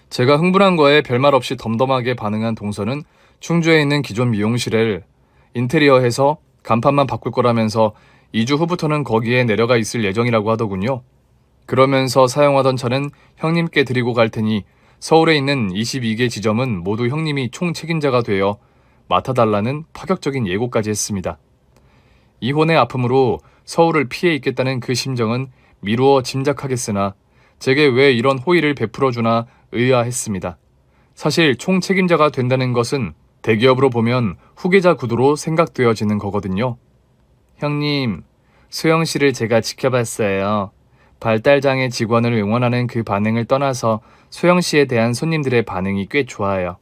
제가 흥분한 거에 별말 없이 덤덤하게 반응한 동서는 충주에 있는 기존 미용실을 인테리어해서 간판만 바꿀 거라면서 2주 후부터는 거기에 내려가 있을 예정이라고 하더군요. 그러면서 사용하던 차는 형님께 드리고 갈 테니 서울에 있는 22개 지점은 모두 형님이 총 책임자가 되어 맡아달라는 파격적인 예고까지 했습니다. 이혼의 아픔으로 서울을 피해 있겠다는 그 심정은 미루어 짐작하겠으나 제게 왜 이런 호의를 베풀어주나 의아했습니다. 사실 총 책임자가 된다는 것은 대기업으로 보면 후계자 구도로 생각되어지는 거거든요. 형님, 소영 씨를 제가 지켜봤어요. 발달장애 직원을 응원하는 그 반응을 떠나서 소영 씨에 대한 손님들의 반응이 꽤 좋아요.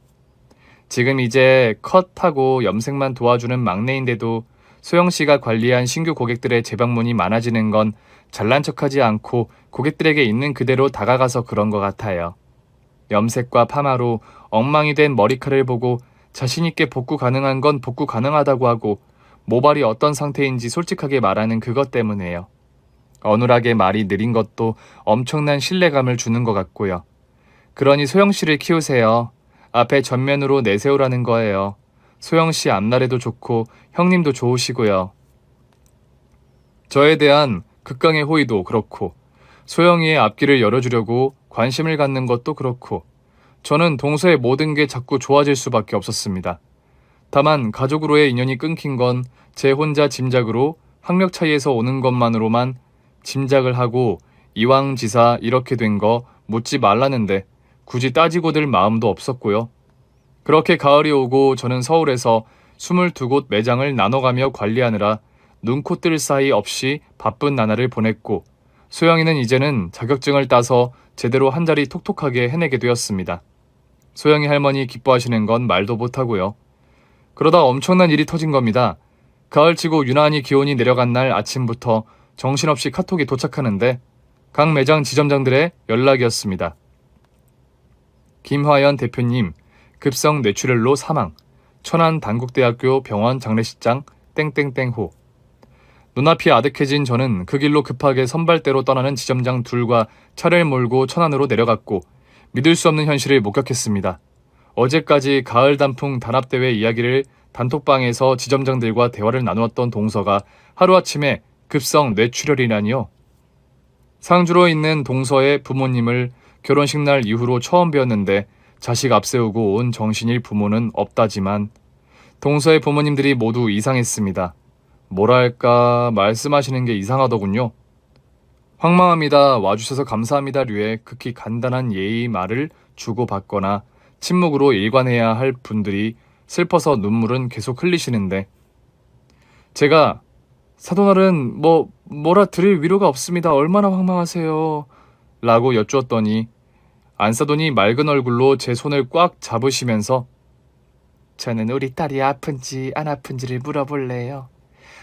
지금 이제 컷하고 염색만 도와주는 막내인데도 소영 씨가 관리한 신규 고객들의 재방문이 많아지는 건 잘난 척하지 않고 고객들에게 있는 그대로 다가가서 그런 것 같아요. 염색과 파마로 엉망이 된 머리카락을 보고 자신있게 복구 가능한 건 복구 가능하다고 하고 모발이 어떤 상태인지 솔직하게 말하는 그것 때문에요. 어눌하게 말이 느린 것도 엄청난 신뢰감을 주는 것 같고요. 그러니 소영 씨를 키우세요. 앞에 전면으로 내세우라는 거예요. 소영 씨 앞날에도 좋고 형님도 좋으시고요. 저에 대한 극강의 호의도 그렇고 소영이의 앞길을 열어주려고 관심을 갖는 것도 그렇고 저는 동서의 모든 게 자꾸 좋아질 수밖에 없었습니다. 다만 가족으로의 인연이 끊긴 건 제 혼자 짐작으로 학력 차이에서 오는 것만으로만 짐작을 하고 이왕지사 이렇게 된 거 묻지 말라는데 굳이 따지고들 마음도 없었고요. 그렇게 가을이 오고 저는 서울에서 22곳 매장을 나눠가며 관리하느라 눈코 뜰 사이 없이 바쁜 나날을 보냈고 소영이는 이제는 자격증을 따서 제대로 한 자리 톡톡하게 해내게 되었습니다. 소영이 할머니 기뻐하시는 건 말도 못하고요. 그러다 엄청난 일이 터진 겁니다. 가을치고 유난히 기온이 내려간 날 아침부터 정신없이 카톡이 도착하는데 각 매장 지점장들의 연락이었습니다. 김화연 대표님, 급성 뇌출혈로 사망. 천안단국대학교 병원 장례식장 땡땡땡호. 눈앞이 아득해진 저는 그 길로 급하게 선발대로 떠나는 지점장 둘과 차를 몰고 천안으로 내려갔고 믿을 수 없는 현실을 목격했습니다. 어제까지 가을 단풍 단합대회 이야기를 단톡방에서 지점장들과 대화를 나누었던 동서가 하루아침에 급성 뇌출혈이라니요. 상주로 있는 동서의 부모님을 결혼식 날 이후로 처음 뵈었는데 자식 앞세우고 온 정신일 부모는 없다지만 동서의 부모님들이 모두 이상했습니다. 뭐랄까 말씀하시는 게 이상하더군요. 황망합니다. 와주셔서 감사합니다 류의 극히 간단한 예의 말을 주고받거나 침묵으로 일관해야 할 분들이 슬퍼서 눈물은 계속 흘리시는데 제가 사돈어른 뭐라 드릴 위로가 없습니다. 얼마나 황망하세요. 라고 여쭈었더니 안사돈이 맑은 얼굴로 제 손을 꽉 잡으시면서 저는 우리 딸이 아픈지 안 아픈지를 물어볼래요.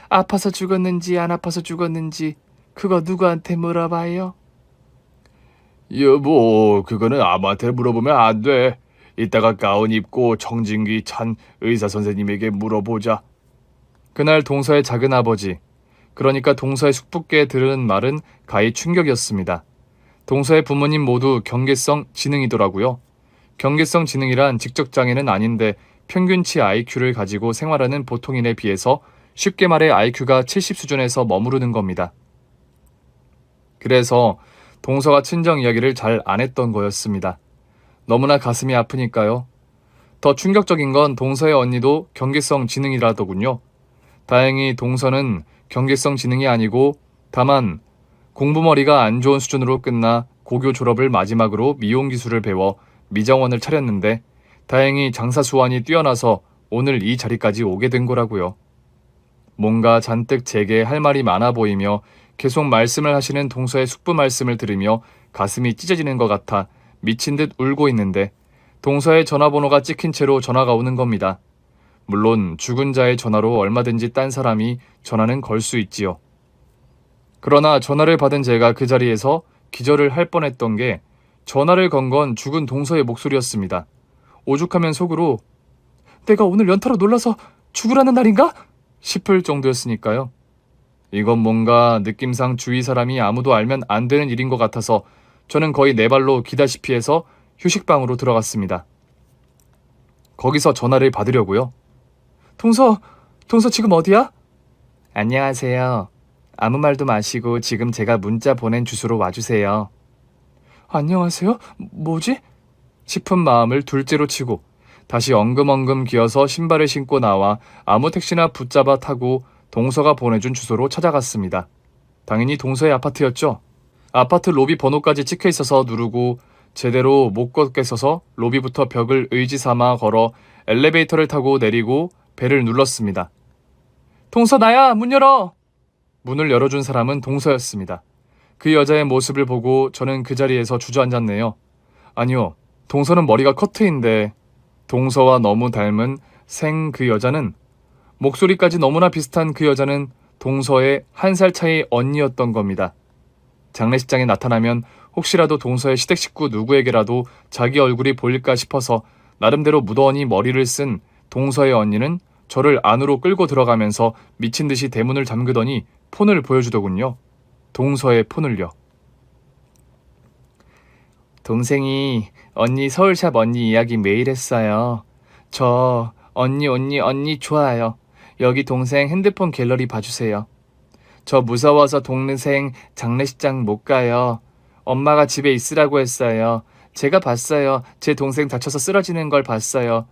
아파서 죽었는지 안 아파서 죽었는지 그거 누구한테 물어봐요? 여보, 그거는 아무한테 물어보면 안 돼. 이따가 가운 입고 청진기 찬 의사 선생님에게 물어보자. 그날 동서의 작은 아버지, 그러니까 동서의 숙부께 들은 말은 가히 충격이었습니다. 동서의 부모님 모두 경계성 지능이더라고요. 경계성 지능이란 직접장애는 아닌데 평균치 IQ를 가지고 생활하는 보통인에 비해서 쉽게 말해 IQ가 70 수준에서 머무르는 겁니다. 그래서 동서가 친정 이야기를 잘 안 했던 거였습니다. 너무나 가슴이 아프니까요. 더 충격적인 건 동서의 언니도 경계성 지능이라더군요. 다행히 동서는 경계성 지능이 아니고 다만 공부머리가 안 좋은 수준으로 끝나 고교 졸업을 마지막으로 미용 기술을 배워 미정원을 차렸는데 다행히 장사 수완이 뛰어나서 오늘 이 자리까지 오게 된 거라고요. 뭔가 잔뜩 제게 할 말이 많아 보이며 계속 말씀을 하시는 동서의 숙부 말씀을 들으며 가슴이 찢어지는 것 같아 미친 듯 울고 있는데 동서의 전화번호가 찍힌 채로 전화가 오는 겁니다. 물론 죽은 자의 전화로 얼마든지 딴 사람이 전화는 걸 수 있지요. 그러나 전화를 받은 제가 그 자리에서 기절을 할 뻔했던 게 전화를 건 건 죽은 동서의 목소리였습니다. 오죽하면 속으로 내가 오늘 연타로 놀라서 죽으라는 날인가? 싶을 정도였으니까요. 이건 뭔가 느낌상 주위 사람이 아무도 알면 안 되는 일인 것 같아서 저는 거의 네 발로 기다시피 해서 휴식방으로 들어갔습니다. 거기서 전화를 받으려고요. 동서 지금 어디야? 안녕하세요. 아무 말도 마시고 지금 제가 문자 보낸 주소로 와주세요. 안녕하세요? 뭐지? 싶은 마음을 둘째로 치고 다시 엉금엉금 기어서 신발을 신고 나와 아무 택시나 붙잡아 타고 동서가 보내준 주소로 찾아갔습니다. 당연히 동서의 아파트였죠. 아파트 로비 번호까지 찍혀 있어서 누르고 제대로 못 걷겠어서 로비부터 벽을 의지 삼아 걸어 엘리베이터를 타고 내리고 벨을 눌렀습니다. 동서 나야! 문 열어! 문을 열어준 사람은 동서였습니다. 그 여자의 모습을 보고 저는 그 자리에서 주저앉았네요. 아니요, 동서는 머리가 커트인데 동서와 너무 닮은 생 그 여자는 목소리까지 너무나 비슷한 그 여자는 동서의 1살 차이 언니였던 겁니다. 장례식장에 나타나면 혹시라도 동서의 시댁 식구 누구에게라도 자기 얼굴이 보일까 싶어서 나름대로 무더니 머리를 쓴 동서의 언니는 저를 안으로 끌고 들어가면서 미친 듯이 대문을 잠그더니 폰을 보여주더군요. 동서의 폰을요. 동생이 언니 서울샵 언니 이야기 매일 했어요. 저 언니 좋아요. 여기 동생 핸드폰 갤러리 봐주세요. 저 무서워서 동생 장례식장 못 가요. 엄마가 집에 있으라고 했어요. 제가 봤어요. 제 동생 다쳐서 쓰러지는 걸 봤어요.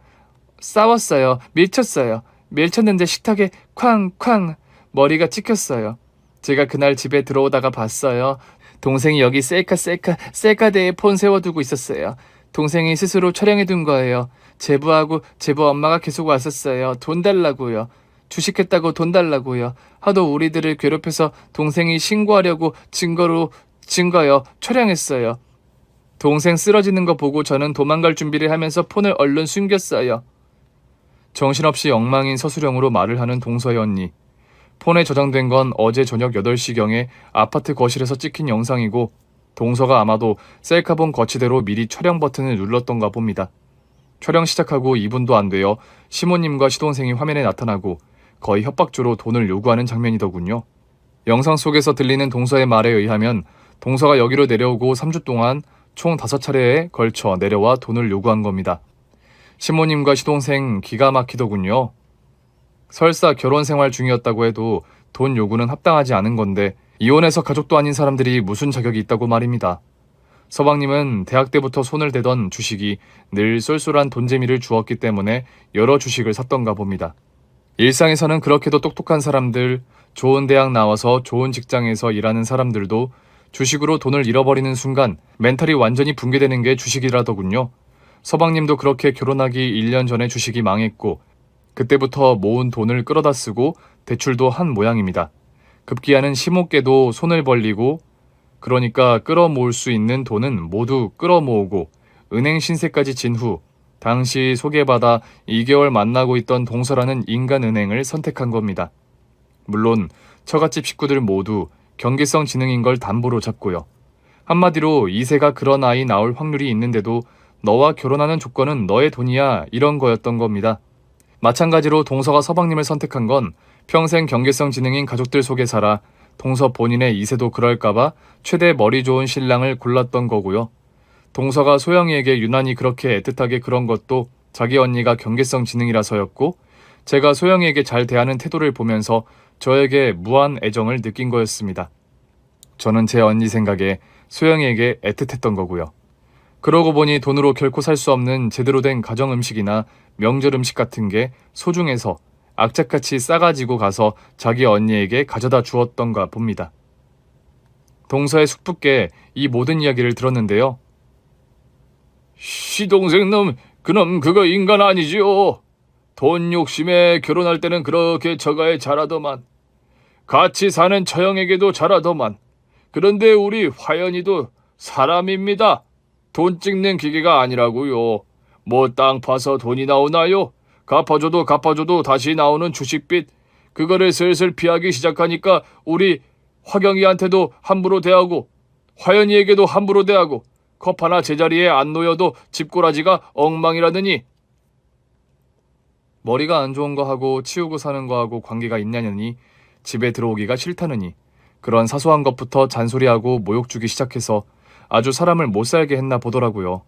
싸웠어요. 밀쳤어요. 밀쳤는데 식탁에 쾅쾅 머리가 찍혔어요. 제가 그날 집에 들어오다가 봤어요. 동생이 여기 셀카대에 폰 세워두고 있었어요. 동생이 스스로 촬영해둔 거예요. 제부하고 제부 엄마가 계속 왔었어요. 돈 달라고요. 주식했다고 돈 달라고요. 하도 우리들을 괴롭혀서 동생이 신고하려고 증거요. 촬영했어요. 동생 쓰러지는 거 보고 저는 도망갈 준비를 하면서 폰을 얼른 숨겼어요. 정신없이 엉망인 서술형으로 말을 하는 동서의 언니. 폰에 저장된 건 어제 저녁 8시경에 아파트 거실에서 찍힌 영상이고 동서가 아마도 셀카본 거치대로 미리 촬영 버튼을 눌렀던가 봅니다. 촬영 시작하고 2분도 안 되어 시모님과 시동생이 화면에 나타나고 거의 협박조로 돈을 요구하는 장면이더군요. 영상 속에서 들리는 동서의 말에 의하면 동서가 여기로 내려오고 3주 동안 총 5차례에 걸쳐 내려와 돈을 요구한 겁니다. 시모님과 시동생 기가 막히더군요. 설사 결혼 생활 중이었다고 해도 돈 요구는 합당하지 않은 건데 이혼해서 가족도 아닌 사람들이 무슨 자격이 있다고 말입니다. 서방님은 대학 때부터 손을 대던 주식이 늘 쏠쏠한 돈재미를 주었기 때문에 여러 주식을 샀던가 봅니다. 일상에서는 그렇게도 똑똑한 사람들, 좋은 대학 나와서 좋은 직장에서 일하는 사람들도 주식으로 돈을 잃어버리는 순간 멘탈이 완전히 붕괴되는 게 주식이라더군요. 서방님도 그렇게 결혼하기 1년 전에 주식이 망했고 그때부터 모은 돈을 끌어다 쓰고 대출도 한 모양입니다. 급기야는 시모께도 손을 벌리고 그러니까 끌어모을 수 있는 돈은 모두 끌어모으고 은행 신세까지 진 후 당시 소개받아 2개월 만나고 있던 동서라는 인간은행을 선택한 겁니다. 물론 처갓집 식구들 모두 경계성 지능인 걸 담보로 잡고요. 한마디로 2세가 그런 아이 낳을 확률이 있는데도 너와 결혼하는 조건은 너의 돈이야 이런 거였던 겁니다. 마찬가지로 동서가 서방님을 선택한 건 평생 경계성 지능인 가족들 속에 살아 동서 본인의 2세도 그럴까봐 최대 머리 좋은 신랑을 골랐던 거고요. 동서가 소영이에게 유난히 그렇게 애틋하게 그런 것도 자기 언니가 경계성 지능이라서였고 제가 소영이에게 잘 대하는 태도를 보면서 저에게 무한 애정을 느낀 거였습니다. 저는 제 언니 생각에 소영이에게 애틋했던 거고요. 그러고 보니 돈으로 결코 살 수 없는 제대로 된 가정 음식이나 명절 음식 같은 게 소중해서 악착같이 싸가지고 가서 자기 언니에게 가져다 주었던가 봅니다. 동서의 숙부께 이 모든 이야기를 들었는데요. 시동생 놈, 그놈 그거 인간 아니지요. 돈 욕심에 결혼할 때는 그렇게 저가에 잘하더만. 같이 사는 처형에게도 잘하더만. 그런데 우리 화연이도 사람입니다. 돈 찍는 기계가 아니라고요. 뭐 땅 파서 돈이 나오나요? 갚아줘도 다시 나오는 주식빚. 그거를 슬슬 피하기 시작하니까 우리 화경이한테도 함부로 대하고 화연이에게도 함부로 대하고 컵 하나 제자리에 안 놓여도 집꼬라지가 엉망이라더니. 머리가 안 좋은 거하고 치우고 사는 거하고 관계가 있냐느니 집에 들어오기가 싫다느니 그런 사소한 것부터 잔소리하고 모욕 주기 시작해서 아주 사람을 못 살게 했나 보더라고요.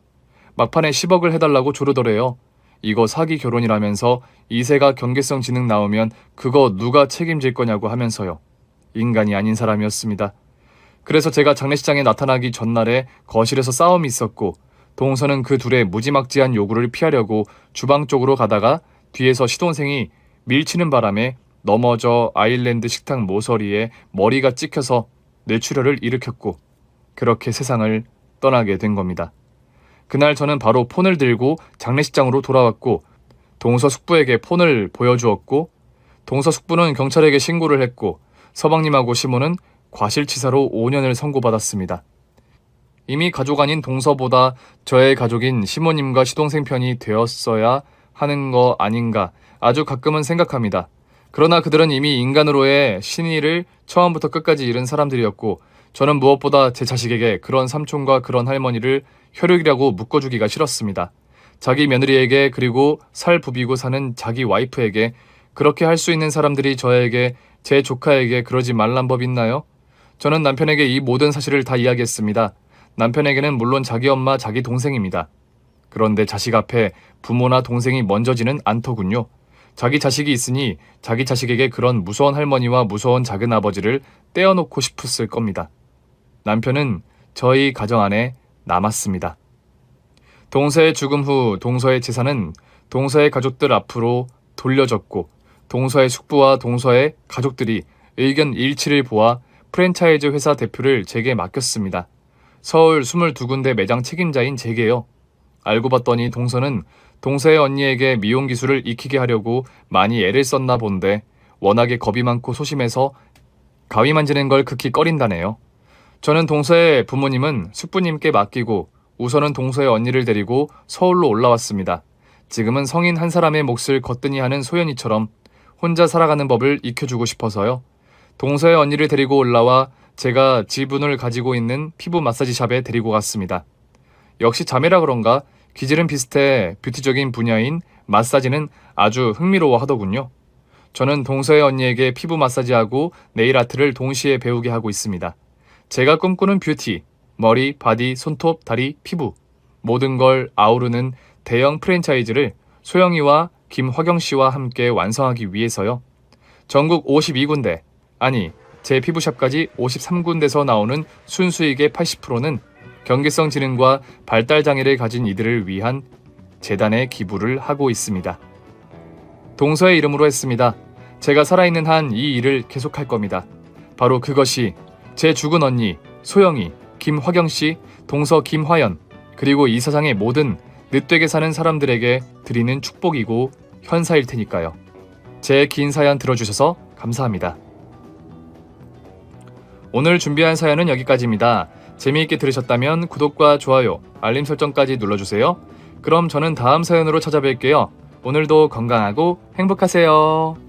막판에 10억을 해달라고 조르더래요. 이거 사기 결혼이라면서 2세가 경계성 지능 나오면 그거 누가 책임질 거냐고 하면서요. 인간이 아닌 사람이었습니다. 그래서 제가 장례식장에 나타나기 전날에 거실에서 싸움이 있었고 동서는 그 둘의 무지막지한 요구를 피하려고 주방 쪽으로 가다가 뒤에서 시동생이 밀치는 바람에 넘어져 아일랜드 식탁 모서리에 머리가 찍혀서 뇌출혈을 일으켰고 그렇게 세상을 떠나게 된 겁니다. 그날 저는 바로 폰을 들고 장례식장으로 돌아왔고 동서 숙부에게 폰을 보여주었고 동서 숙부는 경찰에게 신고를 했고 서방님하고 시모는 과실치사로 5년을 선고받았습니다. 이미 가족 아닌 동서보다 저의 가족인 시모님과 시동생 편이 되었어야 하는 거 아닌가 아주 가끔은 생각합니다. 그러나 그들은 이미 인간으로의 신의를 처음부터 끝까지 잃은 사람들이었고 저는 무엇보다 제 자식에게 그런 삼촌과 그런 할머니를 혈육이라고 묶어주기가 싫었습니다. 자기 며느리에게 그리고 살 부비고 사는 자기 와이프에게 그렇게 할 수 있는 사람들이 저에게 제 조카에게 그러지 말란 법 있나요? 저는 남편에게 이 모든 사실을 다 이야기했습니다. 남편에게는 물론 자기 엄마, 자기 동생입니다. 그런데 자식 앞에 부모나 동생이 먼저지는 않더군요. 자기 자식이 있으니 자기 자식에게 그런 무서운 할머니와 무서운 작은 아버지를 떼어놓고 싶었을 겁니다. 남편은 저희 가정 안에 남았습니다. 동서의 죽음 후 동서의 재산은 동서의 가족들 앞으로 돌려졌고 동서의 숙부와 동서의 가족들이 의견 일치를 보아 프랜차이즈 회사 대표를 제게 맡겼습니다. 서울 22군데 매장 책임자인 제게요. 알고 봤더니 동서는 동서의 언니에게 미용 기술을 익히게 하려고 많이 애를 썼나 본데 워낙에 겁이 많고 소심해서 가위 만지는 걸 극히 꺼린다네요. 저는 동서의 부모님은 숙부님께 맡기고 우선은 동서의 언니를 데리고 서울로 올라왔습니다. 지금은 성인 한 사람의 몫을 거뜬히 하는 소연이처럼 혼자 살아가는 법을 익혀주고 싶어서요. 동서의 언니를 데리고 올라와 제가 지분을 가지고 있는 피부 마사지 샵에 데리고 갔습니다. 역시 자매라 그런가 기질은 비슷해 뷰티적인 분야인 마사지는 아주 흥미로워 하더군요. 저는 동서의 언니에게 피부 마사지하고 네일 아트를 동시에 배우게 하고 있습니다. 제가 꿈꾸는 뷰티, 머리, 바디, 손톱, 다리, 피부 모든 걸 아우르는 대형 프랜차이즈를 소영이와 김화경씨와 함께 완성하기 위해서요. 전국 52군데, 아니 제 피부샵까지 53군데서 나오는 순수익의 80%는 경계성 지능과 발달 장애를 가진 이들을 위한 재단에 기부를 하고 있습니다. 동서의 이름으로 했습니다. 제가 살아있는 한 이 일을 계속할 겁니다. 바로 그것이 제 죽은 언니 소영이, 김화경씨, 동서 김화연 그리고 이 세상의 모든 늦되게 사는 사람들에게 드리는 축복이고 현사일 테니까요. 제 긴 사연 들어주셔서 감사합니다. 오늘 준비한 사연은 여기까지입니다. 재미있게 들으셨다면 구독과 좋아요, 알림 설정까지 눌러주세요. 그럼 저는 다음 사연으로 찾아뵐게요. 오늘도 건강하고 행복하세요.